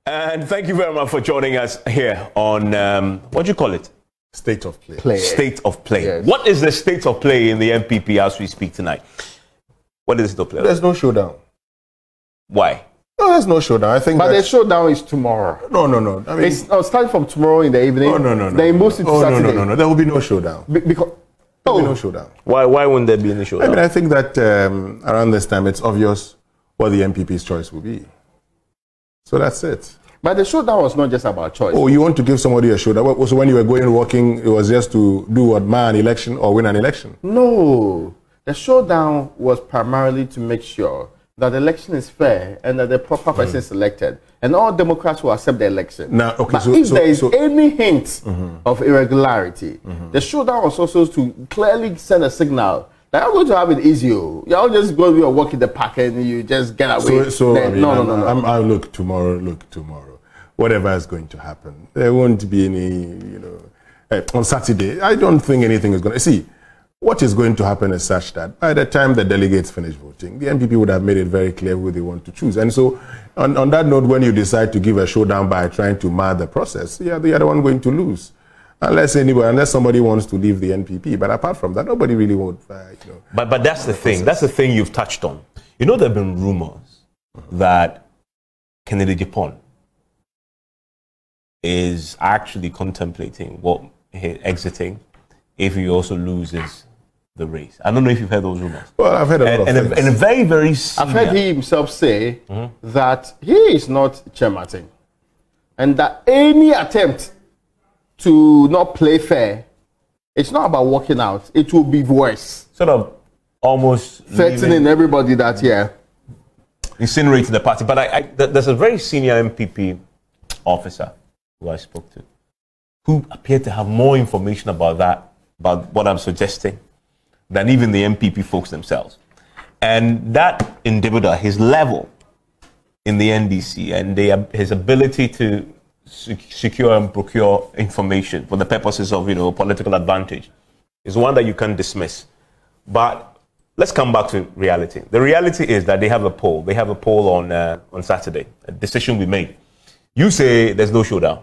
And thank you very much for joining us here on, what do you call it? State of play. State of play. Yes. What is the state of play in the NPP as we speak tonight? What is the state of play? There's no showdown. Why? No, there's no showdown. I think But the showdown is tomorrow. No. I mean, It's starting from tomorrow in the evening. No. They move it to Saturday. No. There will be no showdown. Because There will be no showdown. Why wouldn't there be any showdown? I mean, I think that around this time, it's obvious what the NPP's choice will be. So that's it. But the showdown was not just about choice. Oh, you want to give somebody a showdown? So when you were going walking, it was just to do what, an election or win an election? No. The showdown was primarily to make sure that the election is fair and that the proper person is selected. And all Democrats will accept the election. Now, okay, but if there is any hint of irregularity, the showdown was also to clearly send a signal that you're going to have it easy. You're not just going to walk in the park and you just get away. No. Look tomorrow. Whatever is going to happen, there won't be any, on Saturday, I don't think anything is going to... See, what is going to happen is such that by the time the delegates finish voting, the NPP would have made it very clear who they want to choose. And so, on that note, when you decide to give a showdown by trying to mar the process, you're the other one going to lose. Unless somebody wants to leave the NPP. But apart from that, nobody really would, But that's the thing. That's the thing you've touched on. There have been rumors that Kennedy Agyapong is actually contemplating exiting if he also loses the race. I don't know if you've heard those rumors. Well, I've heard a lot of things. And a very, very senior... I've heard he himself say that he is not chairman, and that any attempt to not play fair, it's not about walking out. It will be worse. Sort of almost... threatening everybody that, incinerating the party. But there's a very senior MPP officer who I spoke to, who appeared to have more information about what I'm suggesting, than even the MPP folks themselves. And that individual, his level in the NDC and his ability to secure and procure information for the purposes of political advantage is one that you can't dismiss. But let's come back to reality. The reality is that they have a poll. They have a poll on Saturday, a decision we made. You say there's no showdown.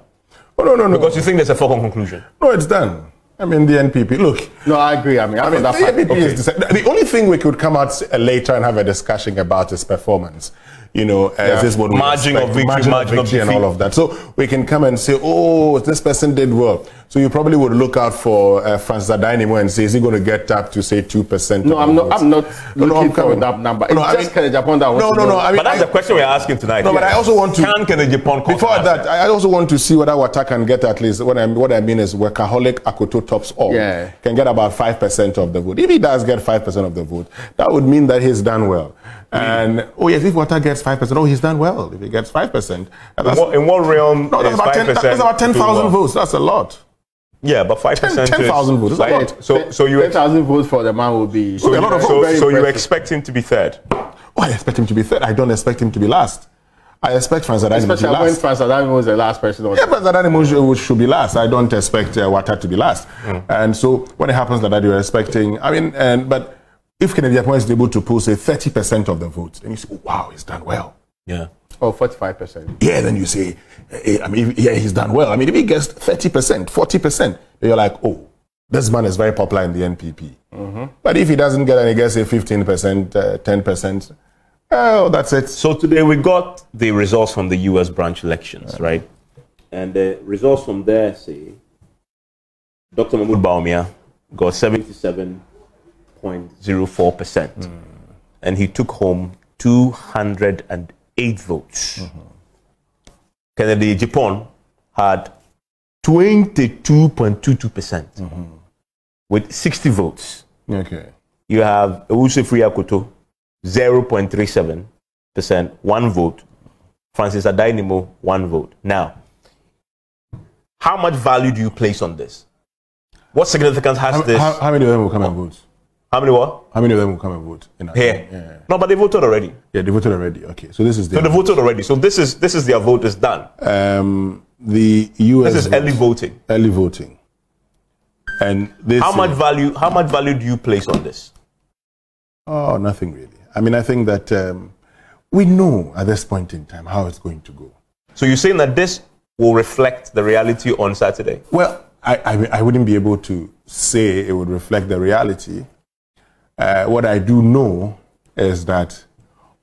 Oh, no. Because you think there's a foregone conclusion. No, it's done. I mean, the NPP, look. No, I agree. The NPP is the only thing we could come out later and have a discussion about is performance. Is this what we margin of victory and all of that. So we can come and say, oh, this person did well. So you probably would look out for Francis Adainimo and say, is he going to get up to say 2%? No, I'm not looking for that number. It's Kennedy Agyapong that wants to know. But that's the question we're asking tonight. No, but I also want to... Can Kennedy Agyapong... Before that, I also want to see whether Wata can get at least... What I mean is workaholic Akoto tops all. Yeah. Can get about 5% of the vote. If he does get 5% of the vote, that would mean that he's done well. And, if Wata gets 5%, he's done well. If he gets 5%... In what realm that's about 10,000 votes. That's a lot. Yeah, but 5%... 10,000 votes is a lot. So 10,000 votes for the man would be... So you expect him to be third? Oh, I expect him to be third. I don't expect him to be last. I expect Francis Adainimo to be last. Especially when Francis Adainimo was the last person. Francis Adainimo should be last. I don't expect Wata to be last. And so when it happens like that, you're expecting... but if Kennedy Agyapong is able to pull, say, 30% of the votes, then you say, oh, wow, he's done well. Yeah. Oh, 45%. Yeah, then you say, he's done well. If he gets 30%, 40%, then you're like, oh, this man is very popular in the NPP. But if he doesn't get any, say, 15%, 10%, oh, that's it. So today we got the results from the US branch elections, right? And the results from there say Dr. Mahmoud Bawumia got 77.04%. And he took home 208 votes. Kennedy Agyapong had 22.22% with 60 votes. Okay. You have Ewusefri Akoto, 0.37%, 1 vote. Francis Adainimo, 1 vote. Now, how much value do you place on this? What significance has this? How many of them will come and vote? How many what? How many of them will come and vote? Here? Yeah. No, but they voted already. Yeah, they voted already. Okay, so this is they voted already. So this is their vote is done. The US. This is early voting. Early voting. And this. How much value do you place on this? Oh, nothing really. I think that we know at this point in time how it's going to go. So you're saying that this will reflect the reality on Saturday? Well, I wouldn't be able to say it would reflect the reality. What I do know is that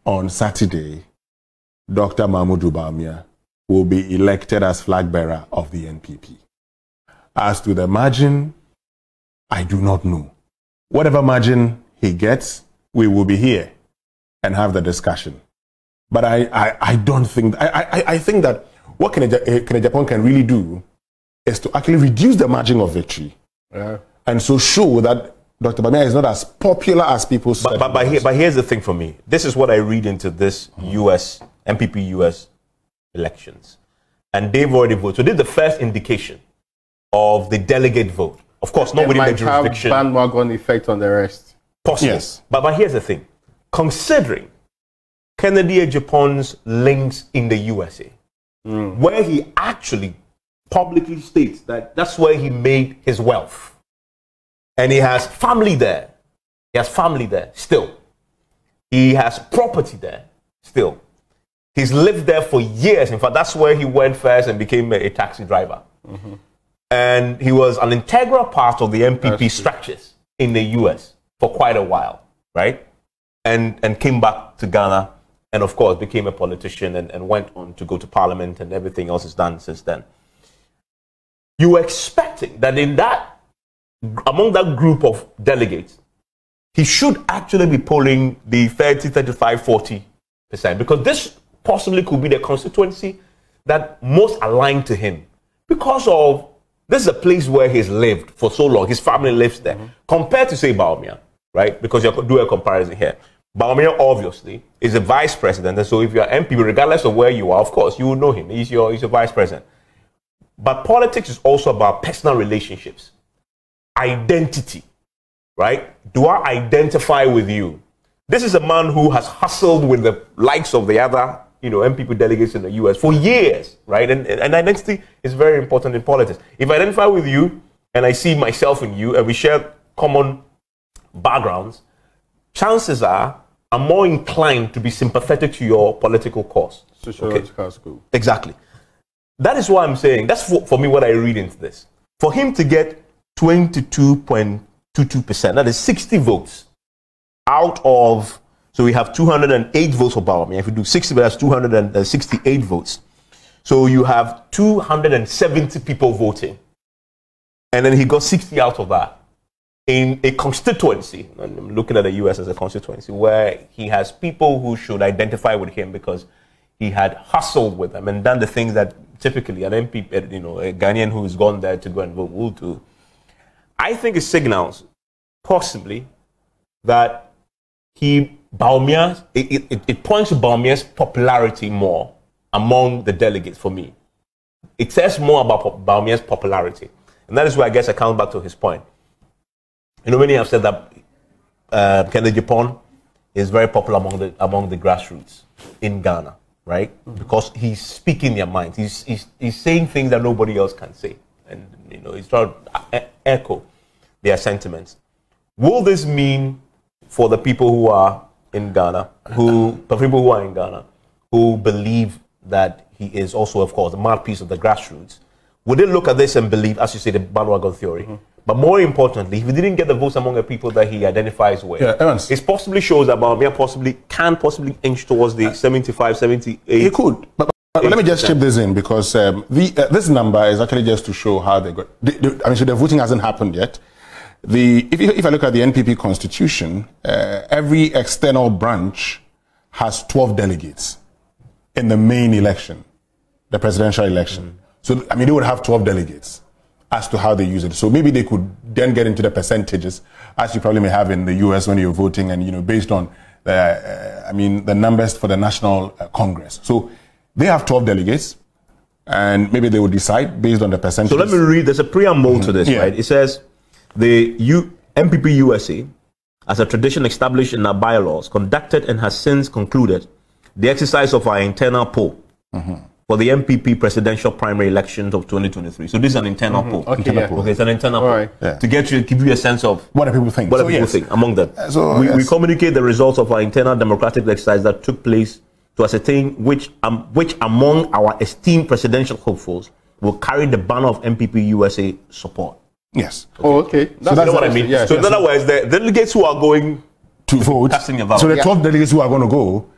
on Saturday, Dr. Mahmoud Bawumia will be elected as flag bearer of the NPP. As to the margin, I do not know. Whatever margin he gets, we will be here and have the discussion. But I don't think, I think that what Kennedy Agyapong can really do is to actually reduce the margin of victory. Yeah. And so show that Dr. Bawumia is not as popular as people say. But here's the thing for me. This is what I read into this NPP US elections. And they've already voted. So this is the first indication of the delegate vote. Of course, not within the jurisdiction. Have bandwagon effect on the rest. Possible. Yes. But here's the thing. Considering Kennedy Agyapong's links in the USA, where he actually publicly states that that's where he made his wealth. And he has family there. He has family there still. He has property there still. He's lived there for years. In fact, that's where he went first and became a taxi driver. And he was an integral part of the NPP structures in the US for quite a while, right? And came back to Ghana and, of course, became a politician and went on to go to parliament, and everything else is done since then. You were expecting that among that group of delegates, he should actually be polling the 30, 35, 40%, because this possibly could be the constituency that most aligned to him, because of this is a place where he's lived for so long. His family lives there. Compared to, say, Bawumia, right? Because you do a comparison here. Bawumia, obviously, is a vice president. And so if you're MP, regardless of where you are, of course, you will know him. He's your vice president. But politics is also about personal relationships. Identity, right? Do I identify with you? This is a man who has hustled with the likes of the other, NPP delegates in the US for years, right? And identity is very important in politics. If I identify with you and I see myself in you and we share common backgrounds, chances are I'm more inclined to be sympathetic to your political cause. Sociological school. Exactly. That is why I'm saying, that's for me what I read into this. For him to get 22.22%, that is 60 votes out of, so we have 208 votes for Bawumia. If you do 60, that's 268 votes. So you have 270 people voting. And then he got 60 out of that in a constituency, and I'm looking at the US as a constituency, where he has people who should identify with him because he had hustled with them and done the things that typically an MP, a Ghanaian who has gone there to go and vote will do. I think it signals, possibly, that Bawumia, it points to Bawumia's popularity more among the delegates for me. It says more about Bawumia's popularity. And that is where I guess I come back to his point. Many have said that Kennedy Agyapong is very popular among the grassroots in Ghana, right? Because he's speaking their minds. He's saying things that nobody else can say. And, he's trying to echo their sentiments. Will this mean for the people who are in Ghana, who believe that he is also, of course, a mouthpiece of the grassroots, would they look at this and believe, as you say, the bandwagon theory? But more importantly, if he didn't get the votes among the people that he identifies with, it possibly shows that Bawumia can possibly inch towards the 75, 78. He could. But let me just chip this in, because this number is actually just to show how they got. So the voting hasn't happened yet. If I look at the NPP constitution, every external branch has 12 delegates in the main election, the presidential election. So, they would have 12 delegates as to how they use it. So maybe they could then get into the percentages, as you probably may have in the US when you're voting, and, based on the numbers for the National Congress. So they have 12 delegates, and maybe they would decide based on the percentage. So let me read, there's a preamble to this, right? It says, the NPP USA, as a tradition established in our bylaws, conducted and has since concluded the exercise of our internal poll for the NPP presidential primary elections of 2023. So this is an internal poll. Okay, it's an internal poll. Right. To give you a sense of what do people think. What do people think among them. We communicate the results of our internal democratic exercise that took place to ascertain which among our esteemed presidential hopefuls will carry the banner of NPP USA support. Yes. Oh, okay. That's what I mean. Yes. So in other words, the delegates who are going to vote. Casting a vote. So the 12 delegates who are going to go,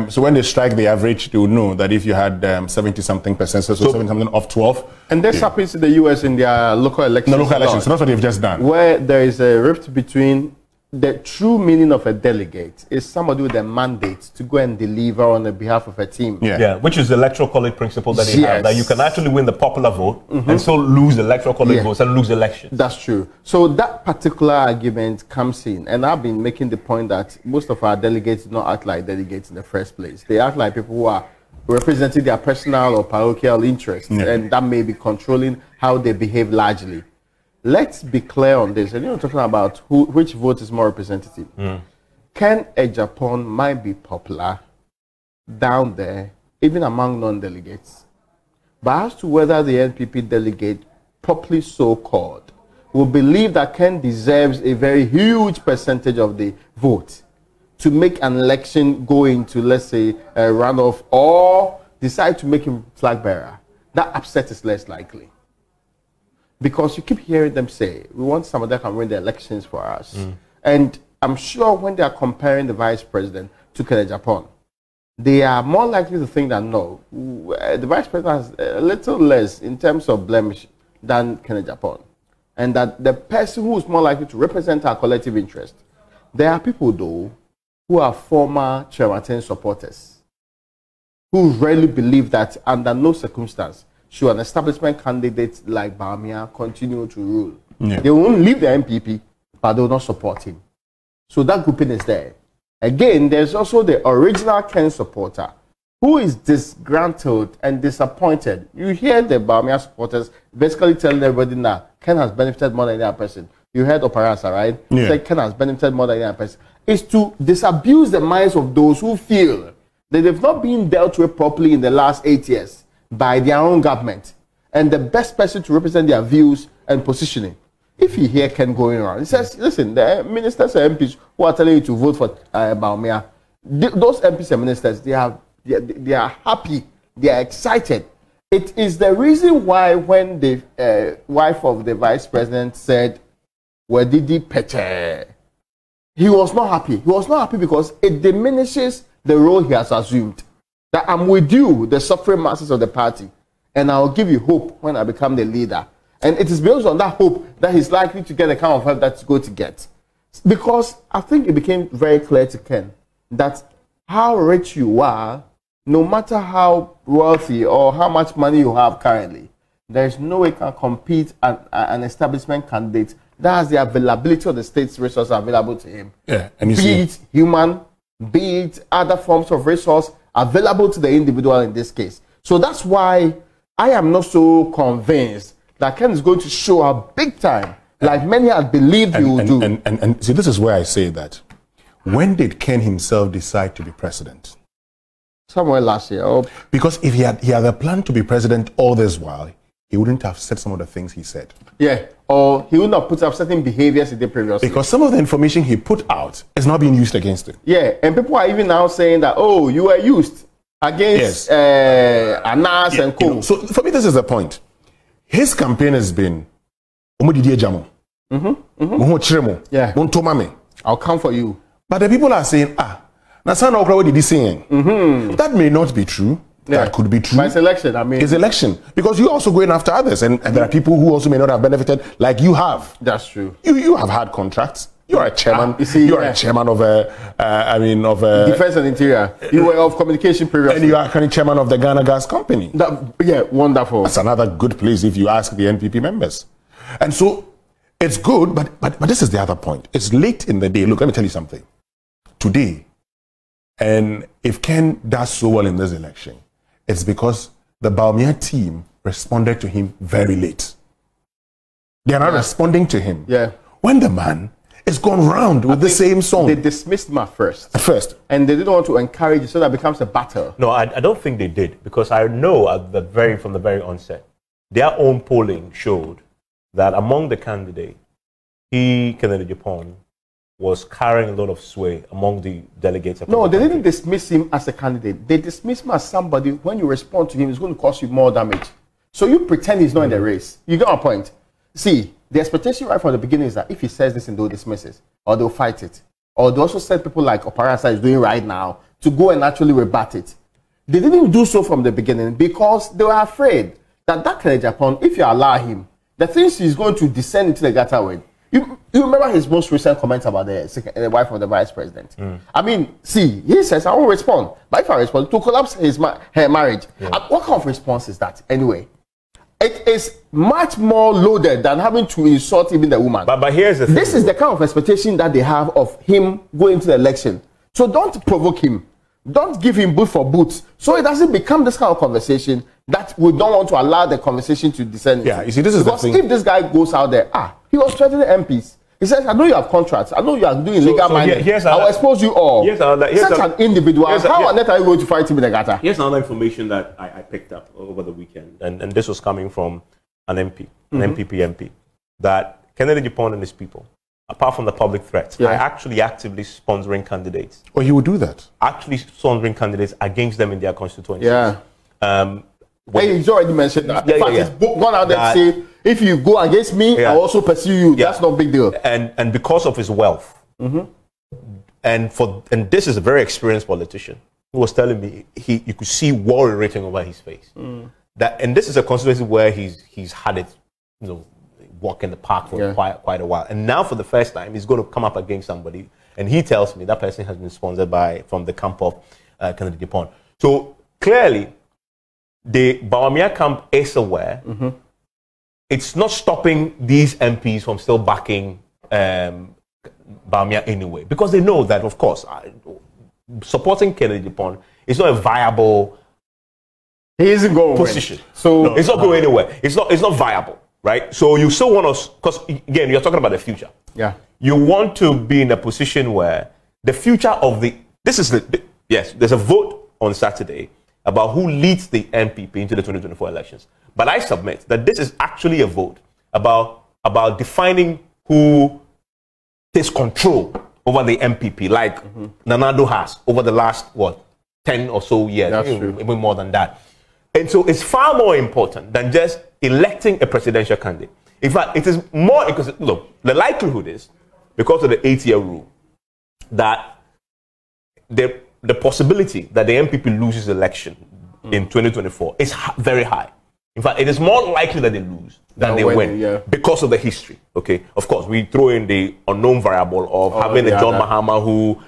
so when they strike the average, they will know that if you had 70-something%, so 70-something of 12. And this happens in the US in their local elections. The local elections. So that's what they've just done. Where there is a rift between the true meaning of a delegate is somebody with a mandate to go and deliver on the behalf of a team. Yeah, which is the electoral college principle that they have, that you can actually win the popular vote and still lose the electoral college votes and lose elections. That's true. So that particular argument comes in, and I've been making the point that most of our delegates do not act like delegates in the first place. They act like people who are representing their personal or parochial interests, and that may be controlling how they behave largely. Let's be clear on this. And you're talking about which vote is more representative. Ken Agyapong might be popular down there, even among non-delegates. But as to whether the NPP delegate, properly so-called, will believe that Ken deserves a very huge percentage of the vote to make an election go into, let's say, a runoff, or decide to make him flag bearer, that upset is less likely. Because you keep hearing them say, we want somebody that can win the elections for us. And I'm sure when they are comparing the vice president to Kennedy Agyapong, they are more likely to think that no, the vice president has a little less in terms of blemish than Kennedy Agyapong. And that the person who is more likely to represent our collective interest. There are people, though, who are former Chairman supporters, who really believe that under no circumstance should an establishment candidate like Bawumia continue to rule. They won't leave the NPP, but they will not support him. So that grouping is there. Again, there's also the original Ken supporter who is disgruntled and disappointed. You hear the Bawumia supporters basically telling everybody now, Ken has benefited more than any other person. You heard Oparasa, right? Say Ken has benefited more than any other person. It's to disabuse the minds of those who feel that they've not been dealt with properly in the last 8 years by their own government, and the best person to represent their views and positioning. If you hear Ken going around, he says, listen, the ministers and MPs who are telling you to vote for Bawumia, those MPs and ministers, they are happy, they are excited. It is the reason why when the wife of the vice president said, Wadidi Peche, he was not happy. He was not happy because it diminishes the role he has assumed. That I'm with you, the suffering masses of the party, and I'll give you hope when I become the leader. And it is based on that hope that he's likely to get the kind of help that he's going to get. Because I think it became very clear to Ken that how rich you are, no matter how wealthy or how much money you have currently, there is no way you can compete an establishment candidate that has the availability of the state's resources available to him. Yeah, and you be see, it human, be it other forms of resource available to the individual in this case. So that's why I am not so convinced that Ken is going to show up big time, like many had believed he would do. And see, this is where I say that. When did Ken himself decide to be president? Somewhere last year. Oh. Because if he had a plan to be president all this while, he wouldn't have said some of the things he said. Yeah, or he would not put up certain behaviors he did previously. Because some of the information he put out is not being used against him. Yeah, and people are even now saying that, oh, you were used against Anas and Co. You know, so for me, this is the point. His campaign has been, yeah, I'll come for you. But the people are saying, what did he saying? That may not be true. Yeah. That could be true. But it's election, I mean. It's election. Because you're also going after others. And there are people who also may not have benefited like you have. That's true. You have had contracts. You're a chairman. You're a chairman of Defense and Interior. You were of communication previously. And you are currently chairman of the Ghana Gas Company. Yeah, wonderful. That's another good place if you ask the NPP members. And so it's good, but this is the other point. It's late in the day. Look, let me tell you something. Today, and if Ken does so well in this election, it's because the Bawumia team responded to him very late. They are not responding to him. Yeah. When the man is gone round with the same song. They dismissed him at first. And they didn't want to encourage it so that it becomes a battle. No, I don't think they did, because I know from the very onset, their own polling showed that among the candidates, Kennedy Agyapong, was carrying a lot of sway among the delegates. No, they didn't dismiss him as a candidate. They dismissed him as somebody, when you respond to him, it's going to cause you more damage. So you pretend he's not in the race. You get my point? See, the expectation right from the beginning is that if he says this and they'll dismiss it, or they'll fight it, or they also send people like Oparasa is doing right now to go and actually rebut it. They didn't do so from the beginning because they were afraid that Kennedy Agyapong, if you allow him, the things he's going to descend into the gutter with. You remember his most recent comments about the wife of the vice president? I mean, see, he says, I won't respond. But if I respond, to collapse her marriage. What kind of response is that anyway? It is much more loaded than having to insult even the woman. But here's the thing. This is the kind of expectation that they have of him going to the election. So don't provoke him. Don't give him boot for boot. So it doesn't become this kind of conversation that we don't want to allow the conversation to descend into. Yeah, you see, this is because the thing. If this guy goes out there, he was threatening MPs. He says, I know you have contracts. I know you are doing illegal mining. I will expose you all. Such an individual. How on earth are you going to fight him in the gutter? Here's another information that I picked up over the weekend. And this was coming from an MP, an NPP MP, that Kennedy Agyapong and his people, apart from the public threats, are actually actively sponsoring candidates. Oh, he would do that? Actually sponsoring candidates against them in their constituencies. Yeah. He's already mentioned that. In fact, he's gone out there to say, if you go against me, I'll also pursue you. That's no big deal. And because of his wealth, and this is a very experienced politician who was telling me you could see worry written over his face. And this is a constituency where he's had it, walk in the park for quite a while. And now for the first time, he's going to come up against somebody. And he tells me that person has been sponsored from the camp of Kennedy Agyapong. So clearly, the Bawumia camp is aware. It's not stopping these MPs from still backing Bawumia anyway. Because they know that, of course, supporting Kennedy Agyapong is not a viable He isn't going position. So no, it's not going anywhere. It's not viable, right? So you still want to, because again, you're talking about the future. Yeah. You want to be in a position where the future of there's a vote on Saturday about who leads the NPP into the 2024 elections. But I submit that this is actually a vote about defining who takes control over the NPP, like Nanado has over the last 10 or so years, even more than that. And so it's far more important than just electing a presidential candidate. In fact, it is more because, look, the likelihood is, because of the 8-year rule, that the possibility that the NPP loses the election in 2024 is very high. In fact, it is more likely that they lose than they win because of the history. Okay, of course, we throw in the unknown variable of having a John Mahama who,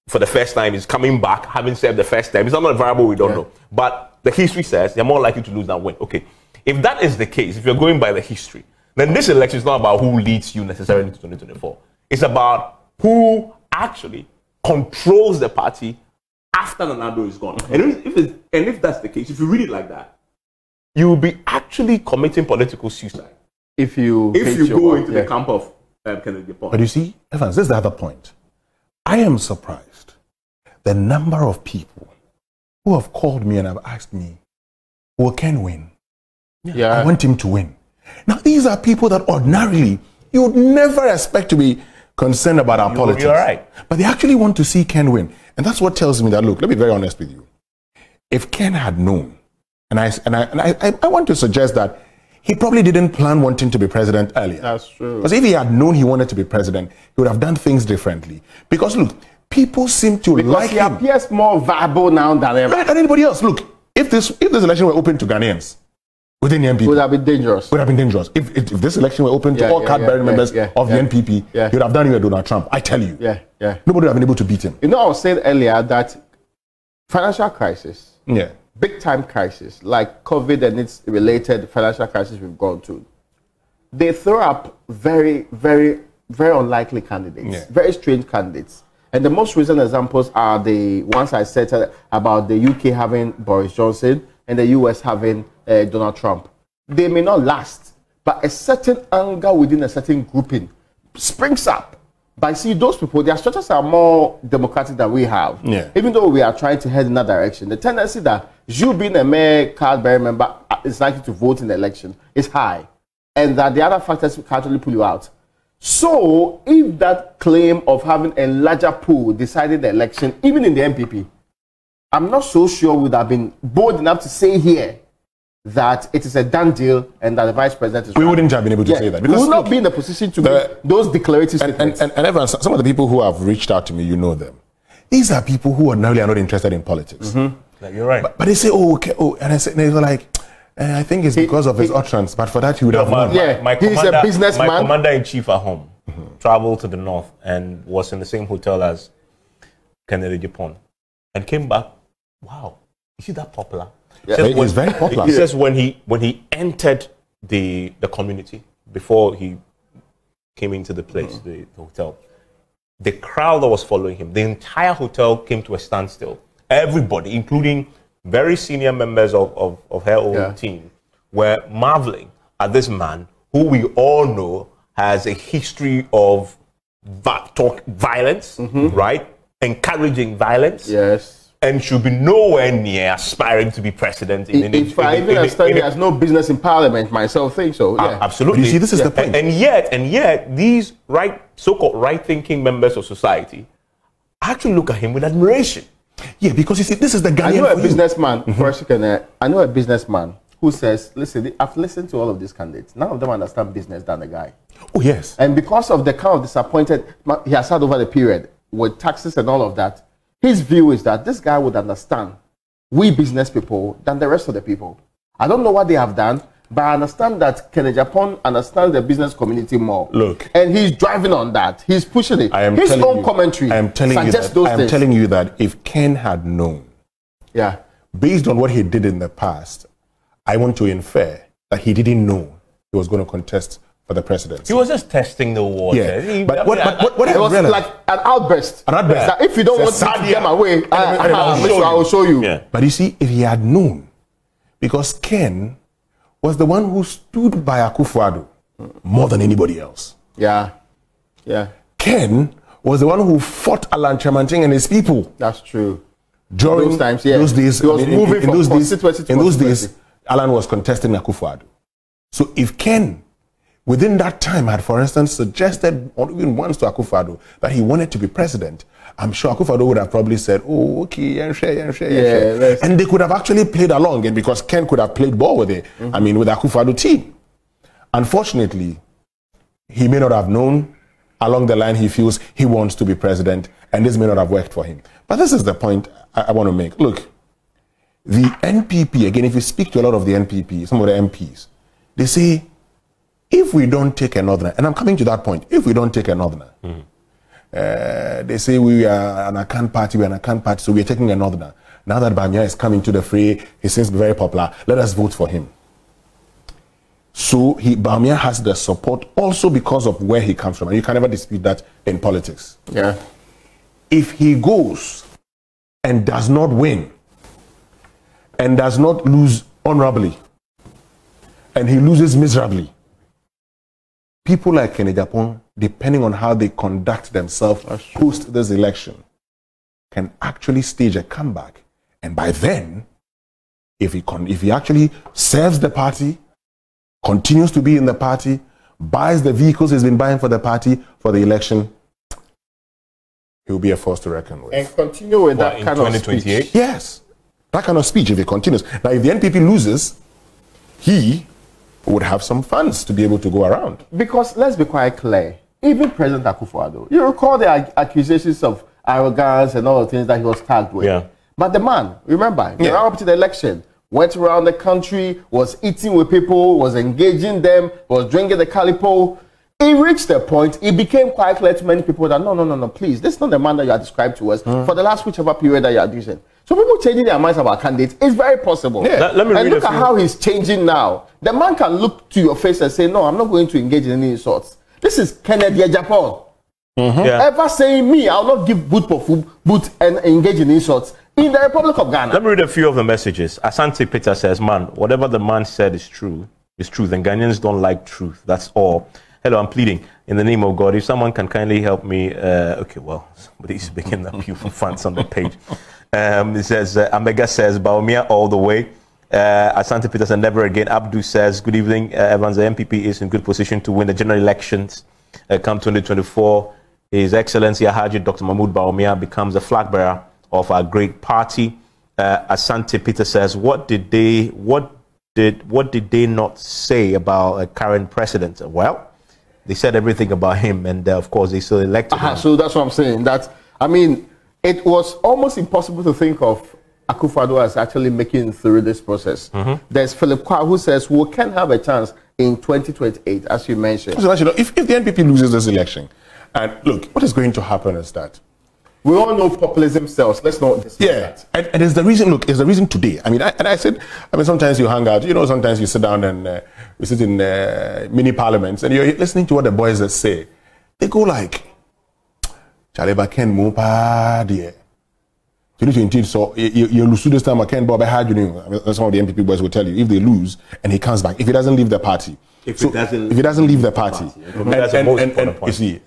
for the first time, is coming back, having served the first time. It's not a variable we don't know. But the history says they're more likely to lose than win. Okay, if that is the case, if you're going by the history, then this election is not about who leads you necessarily to 2024. It's about who actually controls the party after Nanado is gone. And if that's the case, if you read it like that, you will be actually committing political suicide. If you go into the camp of Kennedy Agyapong. But you see, Evans, this is the other point. I am surprised the number of people who have called me and have asked me, will Ken win? I want him to win. Now, these are people that ordinarily you would never expect to be concerned about our politics. You're right. But they actually want to see Ken win. And that's what tells me that, look, let me be very honest with you. If Ken had known, and I want to suggest that he probably didn't plan wanting to be president earlier. That's true. Because if he had known he wanted to be president, he would have done things differently. Because, look, people seem to like him. He appears more viable now than ever. Right, than anybody else. Look, if this election were open to Ghanaians, within the NPP, would have been dangerous. Would have been dangerous. If this election were open to all card-bearing members of the NPP, he would have done it with Donald Trump. I tell you. Nobody would have been able to beat him. You know, I was saying earlier that financial crisis, big-time crisis, like COVID and its related financial crisis we've gone to, they throw up very, very, very unlikely candidates, very strange candidates. And the most recent examples are the ones I said about the UK having Boris Johnson and the US having Donald Trump. They may not last, but a certain anger within a certain grouping springs up. But see, those people, their structures are more democratic than we have. Even though we are trying to head in that direction, the tendency that you being a mere card-bearing member is likely to vote in the election is high. And that the other factors can actually pull you out. So, if that claim of having a larger pool decided the election, even in the NPP, I'm not so sure we would have been bold enough to say here that it is a done deal and that the vice president is. We wouldn't have been able to say that. We would not be in the position to make those declarative statements. And everyone, some of the people who have reached out to me, you know them. These are people who ordinarily are not interested in politics. Like, you're right. But they say, oh, okay, oh, and they're like, I think it's because of his utterance, but for that he would have known. He's a businessman. My commander-in-chief at home traveled to the north and was in the same hotel as Kennedy Agyapong and came back. Wow, is he that popular? Yeah. He was very popular. He says when he entered the community before he came into the place, the hotel, the crowd that was following him, the entire hotel came to a standstill. Everybody, including very senior members of her own team, were marveling at this man who we all know has a history of violence, right? Encouraging violence. Yes. And should be nowhere near aspiring to be president. He has no business in parliament, myself think so. Yeah. Absolutely. But you see, this is the point. And yet, these so-called right-thinking members of society actually look at him with admiration. Yeah, because you see, this is the guy. I know a businessman, I know a businessman who says, listen, I've listened to all of these candidates. None of them understand business than the guy. Oh, yes. And because of the kind of disappointed he has had over the period with taxes and all of that, his view is that this guy would understand we business people than the rest of the people. I don't know what they have done, but I understand that Kennedy Agyapong understands the business community more. Look. And he's driving on that. He's pushing it. His own commentary suggests those things. I am telling you that if Ken had known, based on what he did in the past, I want to infer that he didn't know he was going to contest for the presidency. He was just testing the water. Yeah. But what it was like an outburst. That if you don't want to get them away, I will show you. Yeah. But you see, if he had known, because Ken was the one who stood by Akufo-Addo more than anybody else. Yeah. Ken was the one who fought Alan Chamanting and his people. That's true. During those times, those days, he was moving from constituency to in those days, Alan was contesting Akufo-Addo. So if Ken, within that time, had, for instance, suggested, or even once to Akufo-Addo, that he wanted to be president, I'm sure Akufo-Addo would have probably said, oh, okay, and they could have actually played along, and because Ken could have played ball with it, with the Akufo-Addo team. Unfortunately, he may not have known. Along the line, he feels he wants to be president, and this may not have worked for him. But this is the point I want to make. Look, the NPP, again, if you speak to a lot of the NPP, some of the MPs, they say, if we don't take a northerner, and I'm coming to that point, if we don't take a northerner, they say we are an Akan party, so we're taking a northerner. Now that Bamia is coming to the fray, he seems to be very popular, let us vote for him. So Bamia has the support also because of where he comes from, and you can never dispute that in politics. Yeah. If he goes and does not win, and does not lose honorably, and he loses miserably, people like Kennedy Agyapong, depending on how they conduct themselves post this election, can actually stage a comeback. And by then, if he actually serves the party, continues to be in the party, buys the vehicles he's been buying for the party for the election, he'll be a force to reckon with. And continue with that kind of speech. Yes. That kind of speech, if he continues. Now, if the NPP loses, he would have some funds to be able to go around. Because let's be quite clear, even President Akufo-Addo, you recall the accusations of arrogance and all the things that he was tagged with. Yeah. But the man, remember, he ran up to the election, went around the country, was eating with people, was engaging them, was drinking the calipo. It reached a point, it became quite clear to many people that no, please, this is not the man that you are described to us for the last whichever period that you are using. So people changing their minds about candidates is very possible. Yeah. Let me and look at how he's changing now. The man can look to your face and say, no, I'm not going to engage in any insults. This is Kennedy Agyapong. Ever saying me, I'll not give boot for food, boot and engage in insults in the Republic of Ghana. Let me read a few of the messages. Asante Peter says, man, whatever the man said is true. Then Ghanaians don't like truth. That's all. Hello, I'm pleading in the name of God. If someone can kindly help me. Okay, well, somebody's making a few funds on the page. It says, Amega says, Baumia all the way. Asante Peter says, never again. Abdu says, good evening, Evans. The MPP is in good position to win the general elections come 2024, His Excellency Alhaji Dr. Mahmoud Bawumia becomes the flag bearer of our great party. Asante Peter says, what did they not say about a current president? Well, they said everything about him, and of course they still elected him. So that's what I'm saying. That, I mean, it was almost impossible to think of Akufo-Addo as actually making it through this process. There's Philip Kwa who says we can have a chance in 2028, as you mentioned. If the NPP loses this election, and look, what is going to happen is that we all know populism sells. Let's not dismiss that. And it's the reason. Look, it's the reason today. I mean, I said, sometimes you hang out. Sometimes you sit down and we sit in mini parliaments, and you're listening to what the boys say. They go like, "Chaleba Ken Mupa dear." 2020, so you lose this time. I can't Bob some of the NPP boys will tell you if they lose and he comes back, if he doesn't leave the party. If he doesn't leave the party. That's the most important point. You see,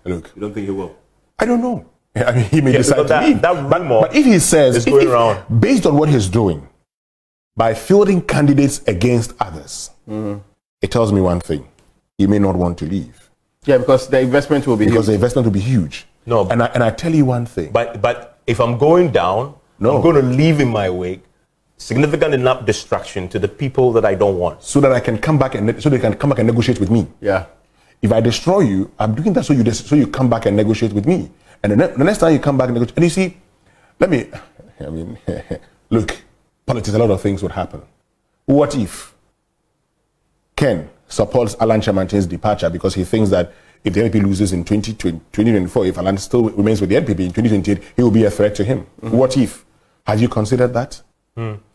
look. You don't think he will? I don't know. I mean, he may decide to leave. But if he says, based on what he's doing, by fielding candidates against others, it tells me one thing: he may not want to leave. Yeah, because the investment will be huge. Because the investment will be huge. No, and I tell you one thing. But if I'm going down, I'm going to leave in my wake significant enough distraction to the people that I don't want, so that I can come back and so they can come back and negotiate with me. Yeah. If I destroy you, I'm doing that so you come back and negotiate with me. And the next time you come back and negotiate, and you see, look, politics, a lot of things would happen. What if Ken supports Alan Chamante's departure because he thinks that if the NPP loses in 2024, if Alan still remains with the NPP in 2028, he will be a threat to him? What if? Have you considered that?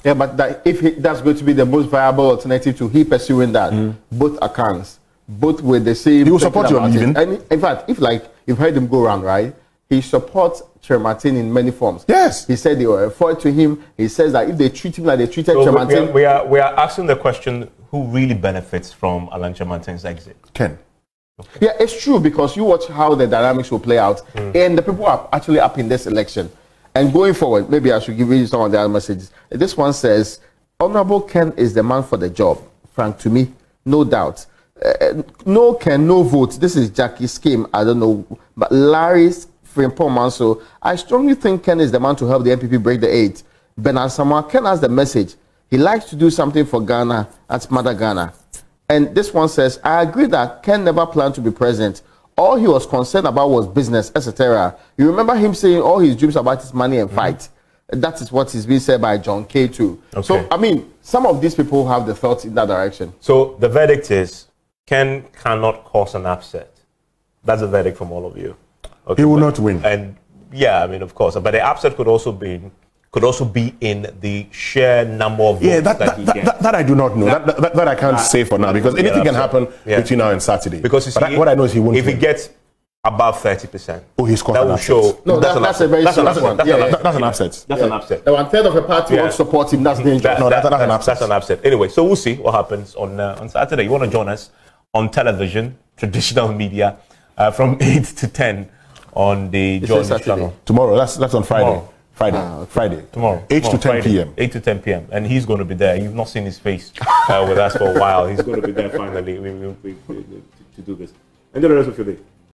Yeah, but that's going to be the most viable alternative to he pursuing that, both accounts, both with the same... He will support your leaving. And in fact, if you've heard him go around, right, he supports Chair Martin in many forms. Yes. He said they were a foil to him. He says that if they treat him like they treated Chair Martin... We are asking the question, who really benefits from Alan Chair Martin's exit? Ken. Okay. Yeah, it's true, because you watch how the dynamics will play out, and the people are actually up in this election. And going forward, maybe I should give you some of the other messages. This one says, Honorable Ken is the man for the job. Frank, to me, no doubt. No Ken, no vote. This is Jackie's scheme. I don't know. But Larry's Frimpong so I strongly think Ken is the man to help the NPP break the 8. Bernard Samoa, Ken has the message. He likes to do something for Ghana. That's Mother Ghana. And this one says, I agree that Ken never planned to be president. All he was concerned about was business, etc. You remember him saying all his dreams about his money and fight. That is what is being said by John K. too. Okay. So, I mean, some of these people have the thoughts in that direction. So the verdict is, Ken cannot cause an upset. That's the verdict from all of you. Okay, he will not win. And yeah, I mean, of course. But the upset could also be in the sheer number of votes that he gets. That I do not know. That I can't say for now, because anything can happen between now and Saturday. Because you see, what I know is he won't. If he gets above 30%, he's caused that will show. No, that's a very serious one. That's an upset. That's an upset. One third of a party won't support him. That's dangerous. That's an upset. That's an upset. Anyway, so we'll see what happens on Saturday. You want to join us on television, traditional media, from 8 to 10 on the Join channel. Tomorrow. That's on Friday. Friday. Tomorrow. 8 to 10 p.m. 8 to 10 p.m. And he's going to be there. You've not seen his face with us for a while. He's going to be there finally to do this. Enjoy the rest of your day.